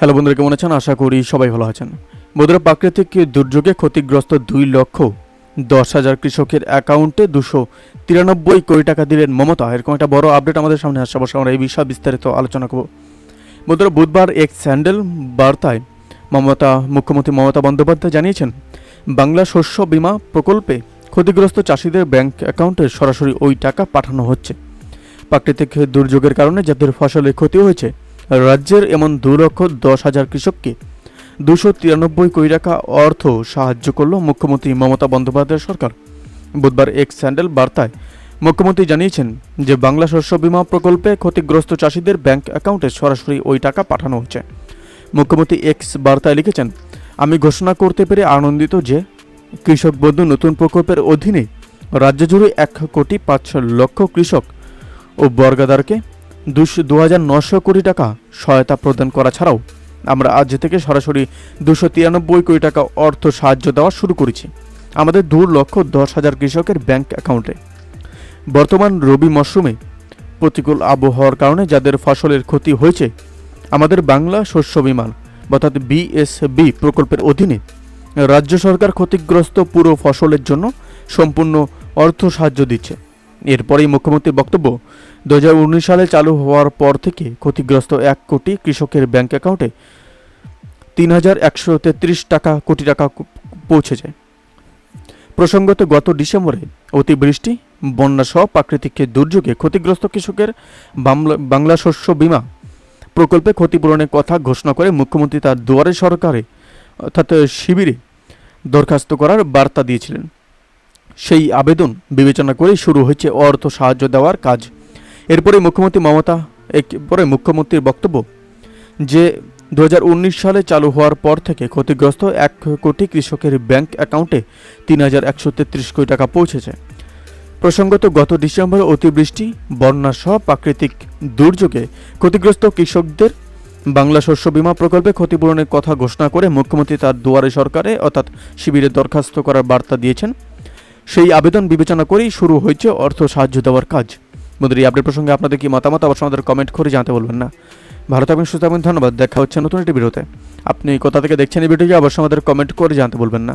Hello বন্ধুরা, কেমন আছেন? আশা করি সবাই ভালো আছেন। বন্ধুরা, প্রাকৃতিক দুর্যোগে ক্ষতিগ্রস্ত 2,10,000 কৃষকের অ্যাকাউন্টে 293 কোটি টাকা দিলেন মমতা। এরকম একটা বড় আপডেট আমাদের সামনে আসছে, অবশ্যই আমরা এই বিষয়ে বিস্তারিত আলোচনা করব। বন্ধুরা, বুধবার এক স্যান্ডেল বার্তায় মুখ্যমন্ত্রী মমতা বন্দ্যোপাধ্যায় জানিয়েছেন, বাংলা শস্য বীমা প্রকল্পে ক্ষতিগ্রস্ত চাষিদের ব্যাংক অ্যাকাউন্টে সরাসরি ওই টাকা পাঠানো হচ্ছে। প্রাকৃতিক দুর্যোগের কারণে যাদের ফসলের ক্ষতি হয়েছে, রাজ্যের এমন 2,10,000 কৃষককে 293 কোটি টাকা অর্থ সাহায্য করল মুখ্যমন্ত্রী মমতা বন্দ্যোপাধ্যায় সরকার। বুধবার এক স্যান্ডেল বার্তায় মুখ্যমন্ত্রী জানিয়েছেন যে বাংলা শস্য বীমা প্রকল্পে ক্ষতিগ্রস্ত চাষিদের ব্যাংক অ্যাকাউন্টে সরাসরি ওই টাকা পাঠানো হচ্ছে। মুখ্যমন্ত্রী এক্স বার্তায় লিখেছেন, আমি ঘোষণা করতে পেরে আনন্দিত যে কৃষক বন্ধু নতুন প্রকল্পের অধীনে রাজ্য জুড়ে 1,05,00,000 কৃষক ও বর্গাদারকে 2,900 কোটি টাকা সহায়তা প্রদান করা ছাড়াও আমরা আজ থেকে সরাসরি 293 কোটি টাকা অর্থ সাহায্য দেওয়া শুরু করেছি আমাদের 2,10,000 কৃষকের ব্যাংক অ্যাকাউন্টে। বর্তমান রবি মরশুমে প্রতিকূল আবহাওয়ার কারণে যাদের ফসলের ক্ষতি হয়েছে, আমাদের বাংলা শস্য বীমা অর্থাৎ বিএসবি প্রকল্পের অধীনে রাজ্য সরকার ক্ষতিগ্রস্ত পুরো ফসলের জন্য সম্পূর্ণ অর্থ সাহায্য দিচ্ছে। এরপরেই মুখ্যমন্ত্রীর বক্তব্য, 2019 সালে চালু হওয়ার পর থেকে ক্ষতিগ্রস্ত 1 কোটি কৃষকের ব্যাংক অ্যাকাউন্টে 3,133 কোটি টাকা পৌঁছে যায়। প্রসঙ্গত, গত ডিসেম্বরে অতিবৃষ্টি, বন্যাসহ প্রাকৃতিক দুর্যোগে ক্ষতিগ্রস্ত কৃষকের বাংলা শস্য বীমা প্রকল্পে ক্ষতিপূরণের কথা ঘোষণা করে মুখ্যমন্ত্রী তার দুয়ারে সরকারে অর্থাৎ শিবিরে দরখাস্ত করার বার্তা দিয়েছিলেন। সেই আবেদন বিবেচনা করে শুরু হয়েছে অর্থ সাহায্য দেওয়ার কাজ। এরপরে মুখ্যমন্ত্রীর বক্তব্য যে 2019 সালে চালু হওয়ার পর থেকে ক্ষতিগ্রস্ত 1 কোটি কৃষকের ব্যাংক অ্যাকাউন্টে 3,133 কোটি টাকা পৌঁছেছে। প্রসঙ্গত, গত ডিসেম্বরে অতিবৃষ্টি, বন্যাসহ প্রাকৃতিক দুর্যোগে ক্ষতিগ্রস্ত কৃষকদের বাংলা শস্য বীমা প্রকল্পে ক্ষতিপূরণের কথা ঘোষণা করে মুখ্যমন্ত্রী তার দুয়ারে সরকারে অর্থাৎ শিবিরে দরখাস্ত করার বার্তা দিয়েছেন। সেই আবেদন বিবেচনা করেই শুরু হয়েছে অর্থ সাহায্য দেওয়ার কাজ। বন্ধুরা, এই আপডেট প্রসঙ্গে আপনাদের কি মতামত অবশ্যই আমাদের কমেন্ট করে জানাতে বলবেন না। ভালো থাকবেন, সুস্থ থাকবেন, ধন্যবাদ। দেখা হচ্ছে নতুন একটি ভিডিওতে। আপনি কোথা থেকে দেখছেন এই ভিডিওটি অবশ্যই আমাদের কমেন্ট করে জানাতে বলবেন না।